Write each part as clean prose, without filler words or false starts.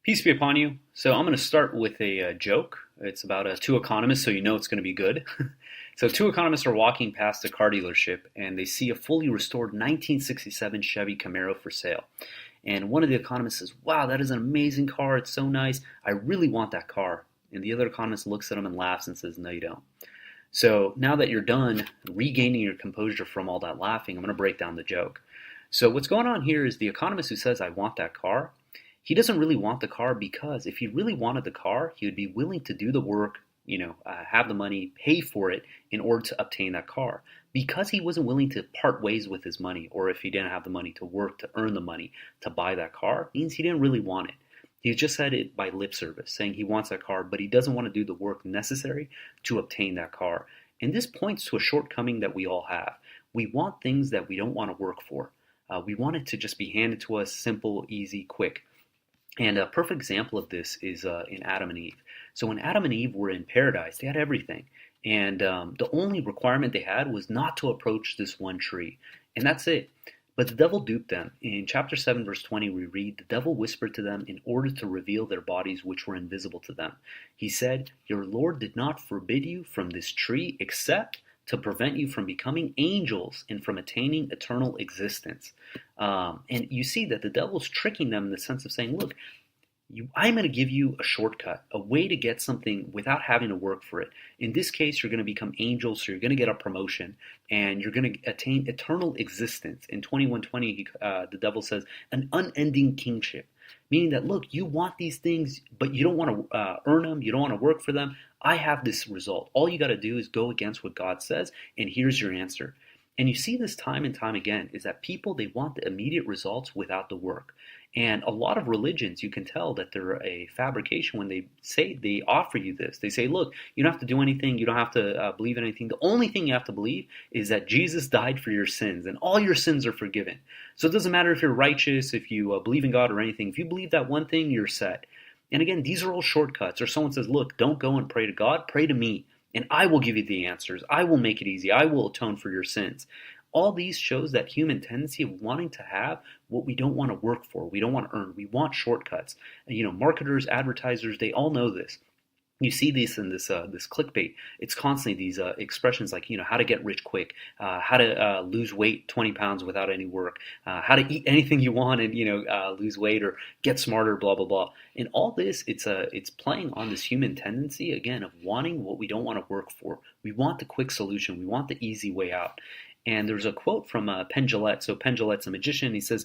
Peace be upon you. So I'm going to start with a joke. It's about two economists, so you know it's going to be good. So two economists are walking past a car dealership, and they see a fully restored 1967 Chevy Camaro for sale. And one of the economists says, "Wow, that is an amazing car. It's so nice. I really want that car." And the other economist looks at him and laughs and says, "No, you don't." So now that you're done regaining your composure from all that laughing, I'm going to break down the joke. So what's going on here is the economist who says, "I want that car," he doesn't really want the car because if he really wanted the car, he would be willing to do the work, have the money, pay for it in order to obtain that car. Because he wasn't willing to part ways with his money, or if he didn't have the money to work to earn the money to buy that car, means he didn't really want it. He just said it by lip service, saying he wants that car, but he doesn't want to do the work necessary to obtain that car. And this points to a shortcoming that we all have. We want things that we don't want to work for. We want it to just be handed to us simple, easy, quick. And a perfect example of this is in Adam and Eve. So when Adam and Eve were in paradise, they had everything. And the only requirement they had was not to approach this one tree. And that's it. But the devil duped them. In chapter 7, verse 20, we read, "The devil whispered to them in order to reveal their bodies which were invisible to them. He said, 'Your Lord did not forbid you from this tree except to prevent you from becoming angels and from attaining eternal existence.'" And you see that the devil's tricking them in the sense of saying, look, I'm going to give you a shortcut, a way to get something without having to work for it. In this case, you're going to become angels, so you're going to get a promotion, and you're going to attain eternal existence. In 21:20, the devil says, an unending kingship, meaning that, look, you want these things, but you don't want to earn them, you don't want to work for them. I have this result. All you got to do is go against what God says, and here's your answer. And you see this time and time again, is that people, they want the immediate results without the work. And a lot of religions, you can tell that they're a fabrication when they say, they offer you this. They say, look, you don't have to do anything. You don't have to believe in anything. The only thing you have to believe is that Jesus died for your sins and all your sins are forgiven. So it doesn't matter if you're righteous, if you believe in God or anything. If you believe that one thing, you're set. And again, these are all shortcuts. Or someone says, look, don't go and pray to God, pray to me. And I will give you the answers. I will make it easy. I will atone for your sins. All these shows that human tendency of wanting to have what we don't want to work for. We don't want to earn. We want shortcuts. And, marketers, advertisers, they all know this. You see this in this clickbait. It's constantly these expressions like, how to get rich quick, how to lose weight 20 pounds without any work, how to eat anything you want and, lose weight or get smarter, blah, blah, blah. And all this, it's playing on this human tendency, again, of wanting what we don't want to work for. We want the quick solution. We want the easy way out. And there's a quote from Penn Jillette. So Penn Jillette's a magician. He says,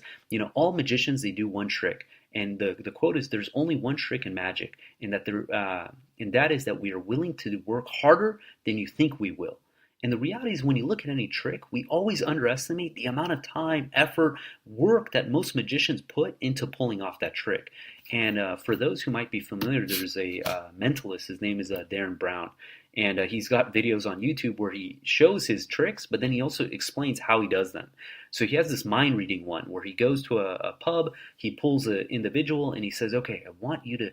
all magicians, they do one trick. And the quote is, there's only one trick in magic, and that is that we are willing to work harder than you think we will. And the reality is when you look at any trick, we always underestimate the amount of time, effort, work that most magicians put into pulling off that trick. And for those who might be familiar, there's a mentalist. His name is Darren Brown. And he's got videos on YouTube where he shows his tricks, but then he also explains how he does them. So he has this mind reading one where he goes to a pub, he pulls an individual, and he says, okay, I want you to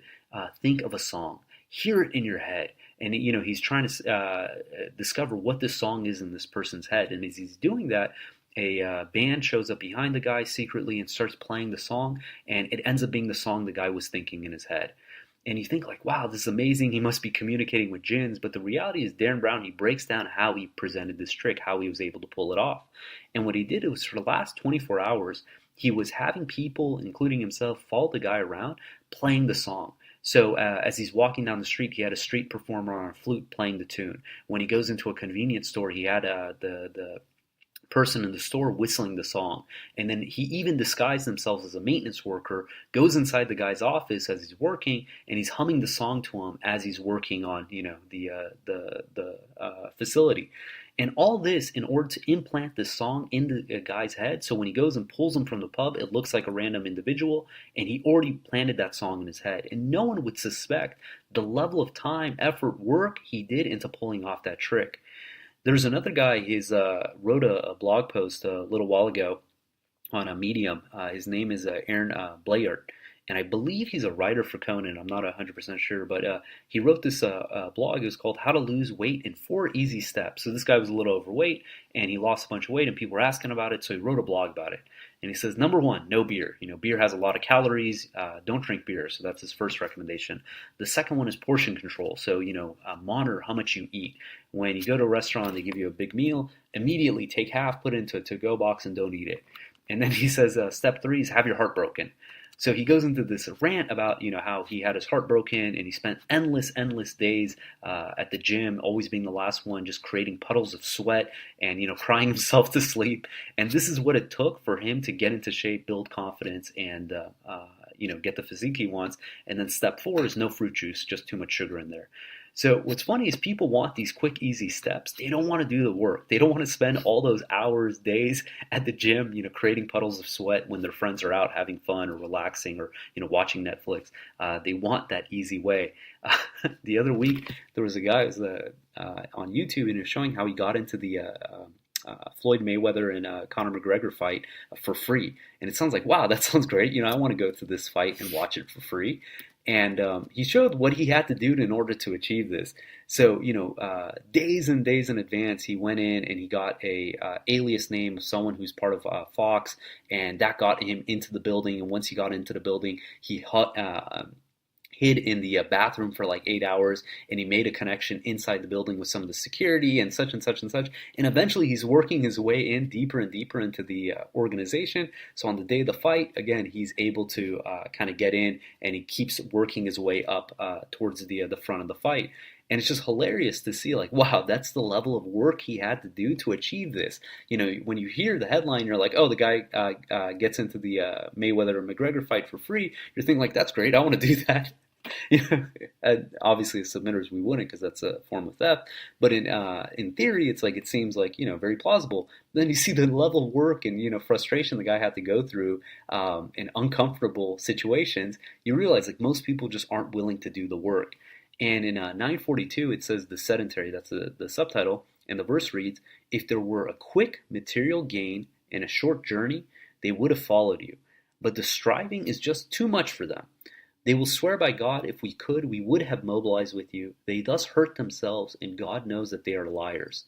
think of a song. Hear it in your head. And, he's trying to discover what this song is in this person's head. And as he's doing that, a band shows up behind the guy secretly and starts playing the song, and it ends up being the song the guy was thinking in his head. And you think like, wow, this is amazing. He must be communicating with jinns. But the reality is Darren Brown, he breaks down how he presented this trick, how he was able to pull it off. And what he did was for the last 24 hours, he was having people, including himself, follow the guy around playing the song. So as he's walking down the street, he had a street performer on a flute playing the tune. When he goes into a convenience store, he had the person in the store whistling the song. And then he even disguised himself as a maintenance worker, goes inside the guy's office as he's working, and he's humming the song to him as he's working on, the facility. And all this in order to implant this song in the guy's head. So when he goes and pulls him from the pub, it looks like a random individual, and he already planted that song in his head. And no one would suspect the level of time, effort, work he did into pulling off that trick. There's another guy, he's wrote a blog post a little while ago on a Medium. His name is Aaron Blayard, and I believe he's a writer for Conan. I'm not 100% sure, but he wrote this blog. It was called How to Lose Weight in 4 Easy Steps. So this guy was a little overweight, and he lost a bunch of weight, and people were asking about it, so he wrote a blog about it. And he says, number one, no beer. Beer has a lot of calories. Don't drink beer. So that's his first recommendation. The second one is portion control. So, monitor how much you eat. When you go to a restaurant, they give you a big meal, immediately take half, put it into a to-go box, and don't eat it. And then he says, step three is have your heart broken. So he goes into this rant about, how he had his heart broken and he spent endless days at the gym, always being the last one, just creating puddles of sweat and, crying himself to sleep. And this is what it took for him to get into shape, build confidence, and, get the physique he wants. And then step four is no fruit juice, just too much sugar in there. So what's funny is people want these quick, easy steps. They don't want to do the work. They don't want to spend all those hours, days at the gym, creating puddles of sweat when their friends are out having fun or relaxing or, watching Netflix. They want that easy way. The other week, there was a guy who was on YouTube and he was showing how he got into the Floyd Mayweather and Conor McGregor fight for free. And it sounds like, wow, that sounds great. I want to go to this fight and watch it for free. And he showed what he had to do in order to achieve this. So, days and days in advance, he went in and he got a alias name of someone who's part of Fox, and that got him into the building. And once he got into the building, he hid in the bathroom for like 8 hours, and he made a connection inside the building with some of the security and such and such and such. And eventually he's working his way in deeper and deeper into the organization. So on the day of the fight, again, he's able to kind of get in, and he keeps working his way up towards the front of the fight. And it's just hilarious to see, like, wow, that's the level of work he had to do to achieve this. When you hear the headline, you're like, oh, the guy gets into the Mayweather or McGregor fight for free. You're thinking, like, that's great. I want to do that. Obviously, as submitters, we wouldn't, because that's a form of theft. But in theory, it's like, it seems like, very plausible. Then you see the level of work and, frustration the guy had to go through in uncomfortable situations. You realize, like, most people just aren't willing to do the work. And in 942, it says the sedentary, that's the subtitle, and the verse reads, if there were a quick material gain and a short journey, they would have followed you. But the striving is just too much for them. They will swear by God, if we could, we would have mobilized with you. They thus hurt themselves, and God knows that they are liars.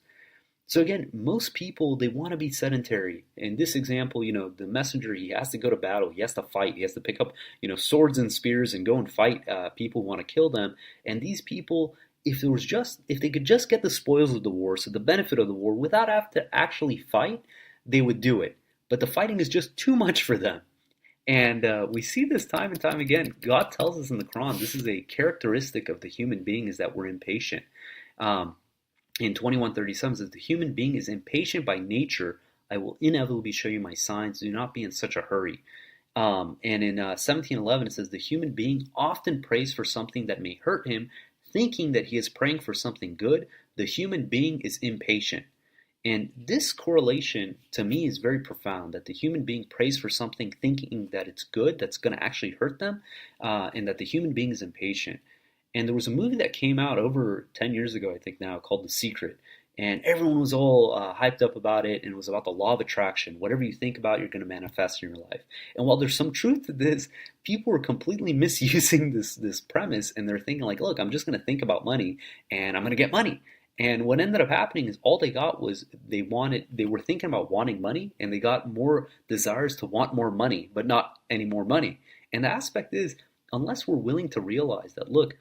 So again, most people, they want to be sedentary. In this example, the messenger, he has to go to battle. He has to fight. He has to pick up, swords and spears and go and fight people who want to kill them. And these people, if they could just get the spoils of the war, so the benefit of the war, without having to actually fight, they would do it. But the fighting is just too much for them. And we see this time and time again. God tells us in the Quran, this is a characteristic of the human being, is that we're impatient. In 21:37 says, the human being is impatient by nature. I will inevitably show you my signs. Do not be in such a hurry. And in 17:11 it says, the human being often prays for something that may hurt him, thinking that he is praying for something good. The human being is impatient. And this correlation, to me, is very profound, that the human being prays for something thinking that it's good, that's going to actually hurt them, and that the human being is impatient. And there was a movie that came out over 10 years ago, I think now, called The Secret. And everyone was all hyped up about it, and it was about the law of attraction. Whatever you think about, you're going to manifest in your life. And while there's some truth to this, people were completely misusing this premise, and they're thinking like, look, I'm just going to think about money, and I'm going to get money. And what ended up happening is all they got was they were thinking about wanting money, and they got more desires to want more money, but not any more money. And the aspect is, unless we're willing to realize that, look,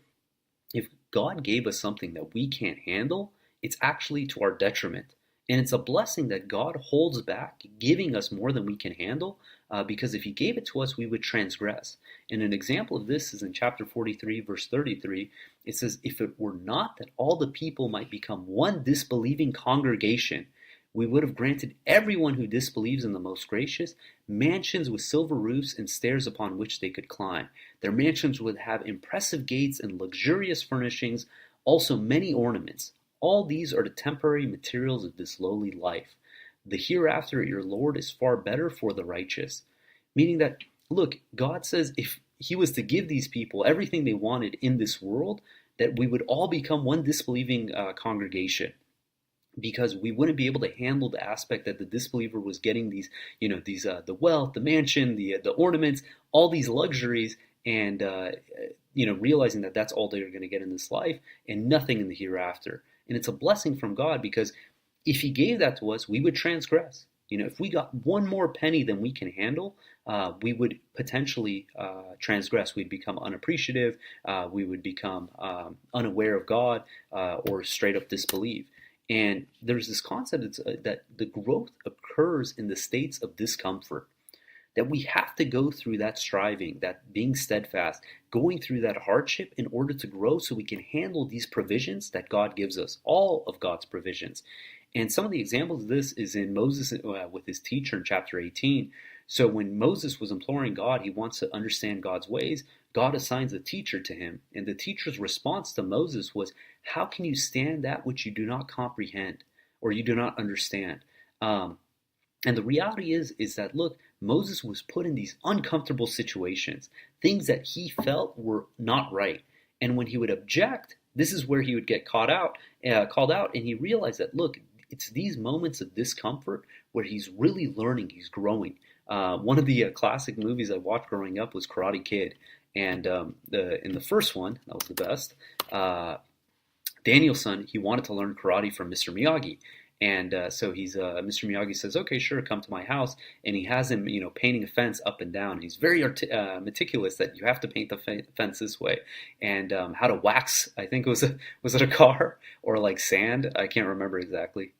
if God gave us something that we can't handle, it's actually to our detriment. And it's a blessing that God holds back, giving us more than we can handle, because if he gave it to us, we would transgress. And an example of this is in chapter 43, verse 33. It says, if it were not that all the people might become one disbelieving congregation, we would have granted everyone who disbelieves in the most gracious mansions with silver roofs and stairs upon which they could climb. Their mansions would have impressive gates and luxurious furnishings, also many ornaments. All these are the temporary materials of this lowly life. The hereafter at your Lord is far better for the righteous. Meaning that, look, God says if he was to give these people everything they wanted in this world, that we would all become one disbelieving congregation. Because we wouldn't be able to handle the aspect that the disbeliever was getting these, the wealth, the mansion, the ornaments, all these luxuries, and realizing that that's all they're going to get in this life and nothing in the hereafter. And it's a blessing from God, because if he gave that to us, we would transgress. If we got one more penny than we can handle, we would potentially transgress. We'd become unappreciative. We would become unaware of God, or straight up disbelieve. And there's this concept that the growth occurs in the states of discomfort, that we have to go through that striving, that being steadfast, going through that hardship in order to grow so we can handle these provisions that God gives us, all of God's provisions. And some of the examples of this is in Moses with his teacher in chapter 18. So when Moses was imploring God, he wants to understand God's ways. God assigns a teacher to him. And the teacher's response to Moses was, how can you stand that which you do not comprehend or you do not understand? And the reality is that, look, Moses was put in these uncomfortable situations, things that he felt were not right. And when he would object, this is where he would get called out, and he realized that, look, it's these moments of discomfort where he's really learning, he's growing. One of the classic movies I watched growing up was Karate Kid, and in the first one, that was the best. Daniel-san, he wanted to learn karate from Mr. Miyagi. And so Mr. Miyagi says, okay, sure, come to my house. And he has him, painting a fence up and down. He's very meticulous that you have to paint the fence this way. And how to wax, I think was it a car or like sand? I can't remember exactly.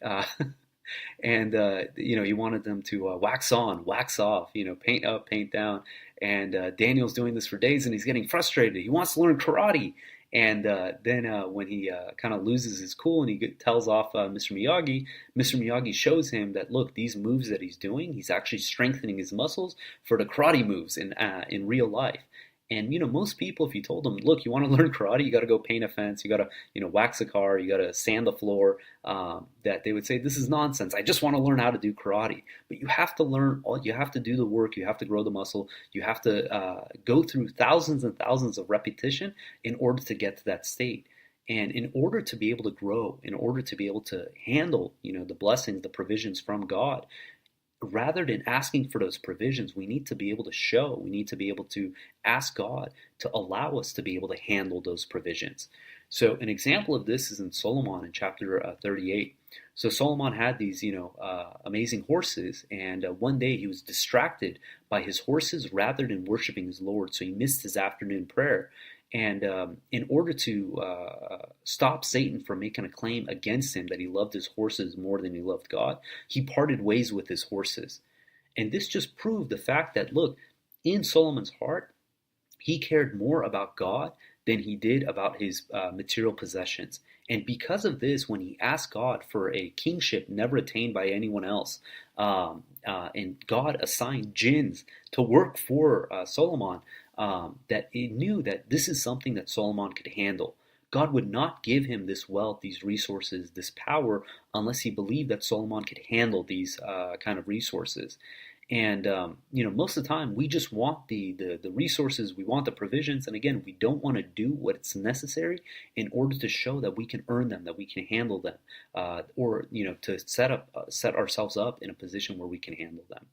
And he wanted them to wax on, wax off, paint up, paint down. And Daniel's doing this for days and he's getting frustrated. He wants to learn karate. And then when he kind of loses his cool and he tells off Mr. Miyagi shows him that, look, these moves that he's doing, he's actually strengthening his muscles for the karate moves in real life. And, most people, if you told them, look, you want to learn karate, you got to go paint a fence, you got to, wax a car, you got to sand the floor, that they would say, this is nonsense. I just want to learn how to do karate. But you have to learn, you have to do the work, you have to grow the muscle, you have to go through thousands and thousands of repetition in order to get to that state. And in order to be able to grow, in order to be able to handle, the blessings, the provisions from God, rather than asking for those provisions, we need to be able to we need to be able to ask God to allow us to be able to handle those provisions. So an example of this is in Solomon in chapter 38. So Solomon had these, amazing horses, and one day he was distracted by his horses rather than worshiping his Lord. So he missed his afternoon prayer. And in order to stop Satan from making a claim against him that he loved his horses more than he loved God, he parted ways with his horses. And this just proved the fact that, look, in Solomon's heart, he cared more about God than he did about his material possessions. And because of this, when he asked God for a kingship never attained by anyone else, and God assigned jinns to work for Solomon, that he knew that this is something that Solomon could handle. God would not give him this wealth, these resources, this power, unless he believed that Solomon could handle these kind of resources. And most of the time, we just want the resources, we want the provisions, and again, we don't want to do what's necessary in order to show that we can earn them, that we can handle them, or to set ourselves up in a position where we can handle them.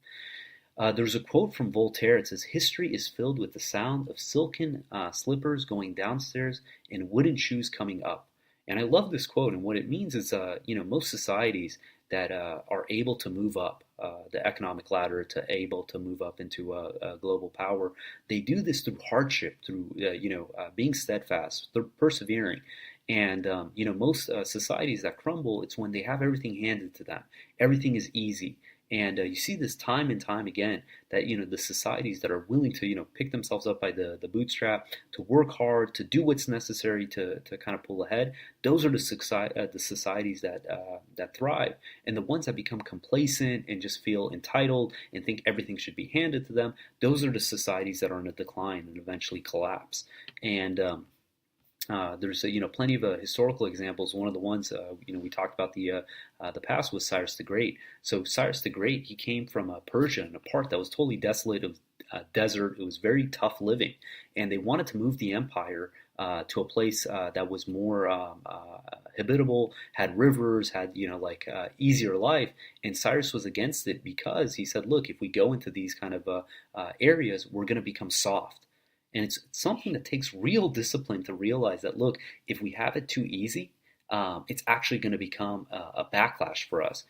There's a quote from Voltaire. It says, history is filled with the sound of silken slippers going downstairs and wooden shoes coming up. And I love this quote, and what it means is, most societies that are able to move up the economic ladder, to able to move up into a global power, they do this through hardship, through being steadfast, through persevering. And most societies that crumble, it's when they have everything handed to them. Everything is easy. And you see this time and time again, that the societies that are willing to pick themselves up by the bootstrap, to work hard, to do what's necessary to kind of pull ahead, those are the societies that thrive. And the ones that become complacent and just feel entitled and think everything should be handed to them, those are the societies that are in a decline and eventually collapse. And there's plenty of historical examples. One of the ones we talked about the past was Cyrus the Great. So Cyrus the Great, he came from Persia, in a part that was totally desolate. It was desert. It was very tough living, and they wanted to move the empire to a place that was more habitable, had rivers, had easier life. And Cyrus was against it because he said, look, if we go into these kind of areas, we're going to become soft. And it's something that takes real discipline to realize that, look, if we have it too easy, it's actually going to become a backlash for us.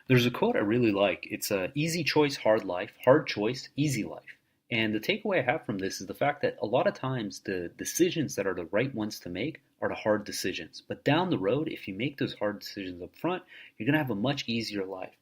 There's a quote I really like. It's easy choice, hard life, hard choice, easy life. And the takeaway I have from this is the fact that a lot of times the decisions that are the right ones to make are the hard decisions. But down the road, if you make those hard decisions up front, you're going to have a much easier life.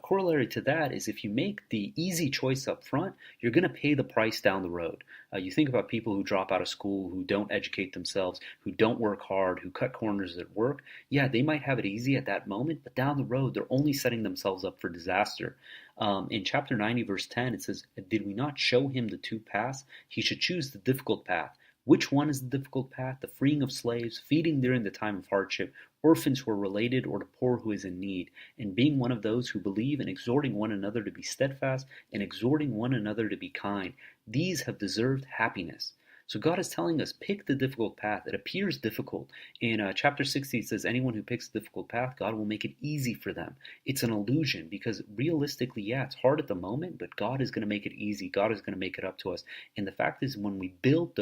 Corollary to that is if you make the easy choice up front, you're going to pay the price down the road. You think about people who drop out of school, who don't educate themselves, who don't work hard, who cut corners at work. Yeah, they might have it easy at that moment, but down the road, they're only setting themselves up for disaster. In chapter 90, verse 10, it says, "Did we not show him the two paths? He should choose the difficult path. Which one is the difficult path? The freeing of slaves, feeding during the time of hardship, orphans who are related, or the poor who is in need, and being one of those who believe and exhorting one another to be steadfast and exhorting one another to be kind. These have deserved happiness." So God is telling us, pick the difficult path. It appears difficult. In chapter 60, it says, anyone who picks the difficult path, God will make it easy for them. It's an illusion because realistically, yeah, it's hard at the moment, but God is going to make it easy. God is going to make it up to us. And the fact is, when we build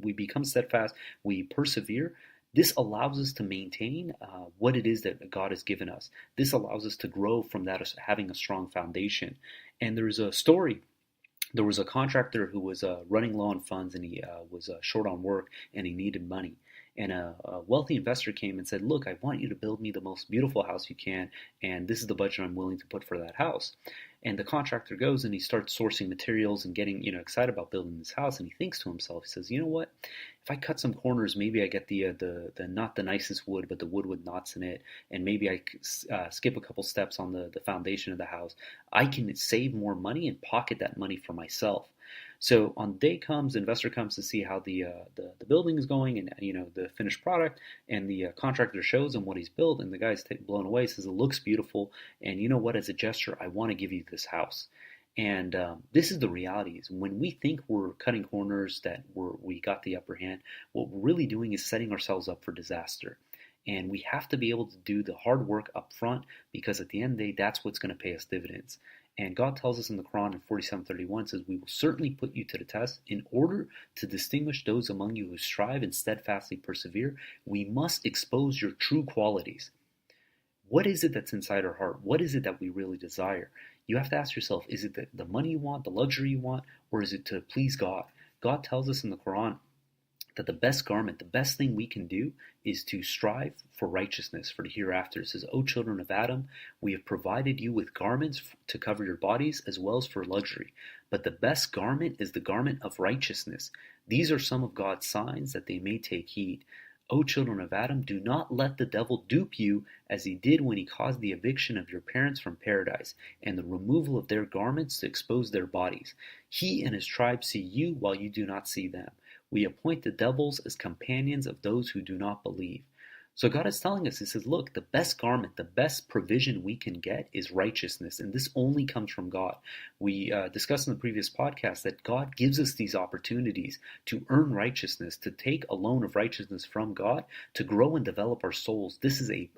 we become steadfast, we persevere. This allows us to maintain what it is that God has given us. This allows us to grow from that as having a strong foundation. And there's a story. There was a contractor who was running low on funds, and he was short on work, and he needed money. And a wealthy investor came and said, "Look, I want you to build me the most beautiful house you can, and this is the budget I'm willing to put for that house." And the contractor goes and he starts sourcing materials and getting excited about building this house. And he thinks to himself, he says, "You know what? If I cut some corners, maybe I get the not the nicest wood, but the wood with knots in it, and maybe I skip a couple steps on the foundation of the house. I can save more money and pocket that money for myself." So on the day comes, the investor comes to see how the building is going, and the finished product, and the contractor shows him what he's built, and the guy's blown away. Says, "It looks beautiful, and you know what? As a gesture, I want to give you this house." And this is the reality: is when we think we're cutting corners, that we got the upper hand, what we're really doing is setting ourselves up for disaster. And we have to be able to do the hard work up front, because at the end of the day, that's what's going to pay us dividends. And God tells us in the Quran in 47:31, says, "We will certainly put you to the test in order to distinguish those among you who strive and steadfastly persevere. We must expose your true qualities." What is it that's inside our heart? What is it that we really desire? You have to ask yourself, is it the money you want, the luxury you want, or is it to please God? God tells us in the Quran that the best garment, the best thing we can do is to strive for righteousness, for the hereafter. It says, "O children of Adam, we have provided you with garments to cover your bodies as well as for luxury. But the best garment is the garment of righteousness. These are some of God's signs that they may take heed. O children of Adam, do not let the devil dupe you as he did when he caused the eviction of your parents from paradise and the removal of their garments to expose their bodies. He and his tribe see you while you do not see them. We appoint the devils as companions of those who do not believe." So God is telling us, He says, look, the best garment, the best provision we can get is righteousness. And this only comes from God. We discussed in the previous podcast that God gives us these opportunities to earn righteousness, to take a loan of righteousness from God, to grow and develop our souls. This is a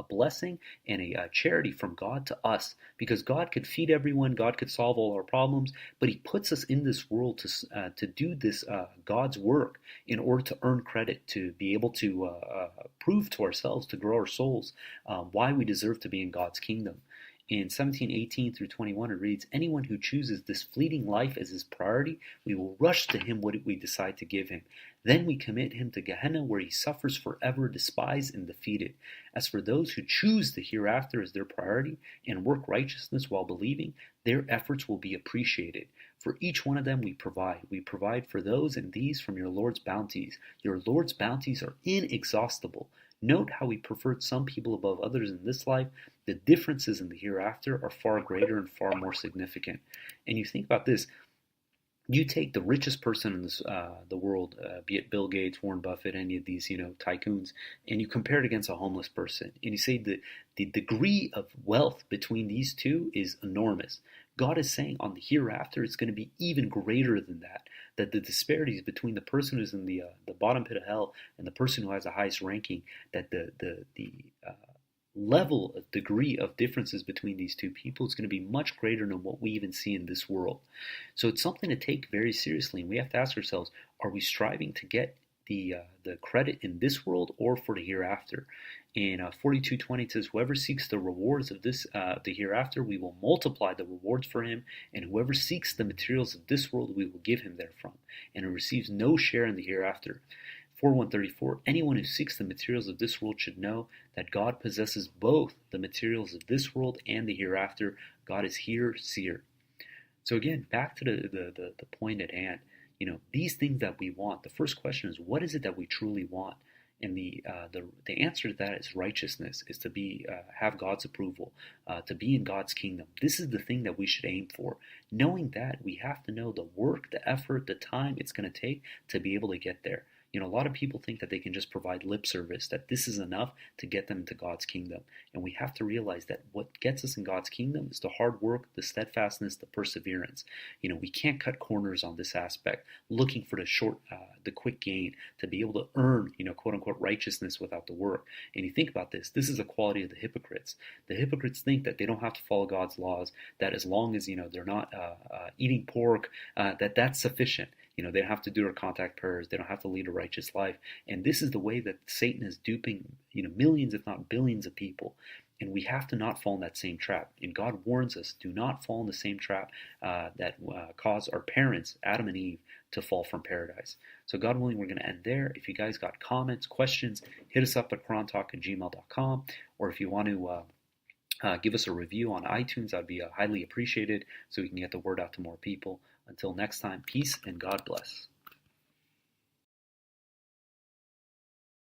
blessing and a charity from God to us, because God could feed everyone, God could solve all our problems, but He puts us in this world to do this God's work in order to earn credit, to be able to prove to ourselves, to grow our souls, why we deserve to be in God's kingdom. In 17:18 through 21, it reads, "Anyone who chooses this fleeting life as his priority, we will rush to him what we decide to give him. Then we commit him to Gehenna, where he suffers forever, despised and defeated. As for those who choose the hereafter as their priority and work righteousness while believing, their efforts will be appreciated. For each one of them we provide. We provide for those and these from your Lord's bounties. Your Lord's bounties are inexhaustible. Note how He preferred some people above others in this life. The differences in the hereafter are far greater and far more significant." And you think about this. You take the richest person in the world, be it Bill Gates, Warren Buffett, any of these tycoons, and you compare it against a homeless person, and you say the degree of wealth between these two is enormous. God is saying on the hereafter it's going to be even greater than that. That the disparities between the person who's in the bottom pit of hell and the person who has the highest ranking, that the level of degree of differences between these two people is going to be much greater than what we even see in this world. So it's something to take very seriously, and we have to ask ourselves, are we striving to get the credit in this world or for the hereafter. In 42:20 it says, "Whoever seeks the rewards of the hereafter, we will multiply the rewards for him, and whoever seeks the materials of this world, we will give him therefrom, and who receives no share in the hereafter." 4:134, "Anyone who seeks the materials of this world should know that God possesses both the materials of this world and the hereafter. God is here, seer." So again, back to the point at hand. These things that we want. The first question is, what is it that we truly want? And the answer to that is righteousness, is to be have God's approval, to be in God's kingdom. This is the thing that we should aim for. Knowing that, we have to know the work, the effort, the time it's going to take to be able to get there. A lot of people think that they can just provide lip service, that this is enough to get them into God's kingdom. And we have to realize that what gets us in God's kingdom is the hard work, the steadfastness, the perseverance. We can't cut corners on this aspect, looking for the quick gain, to be able to earn, quote unquote, righteousness without the work. And you think about this is a quality of the hypocrites. The hypocrites think that they don't have to follow God's laws, that as long as, they're not eating pork, that's sufficient. They don't have to do their contact prayers. They don't have to lead a righteous life. And this is the way that Satan is duping, millions, if not billions of people. And we have to not fall in that same trap. And God warns us, do not fall in the same trap that caused our parents, Adam and Eve, to fall from paradise. So God willing, we're going to end there. If you guys got comments, questions, hit us up at QuranTalk@gmail.com. Or if you want to give us a review on iTunes, that'd be highly appreciated, so we can get the word out to more people. Until next time, peace and God bless.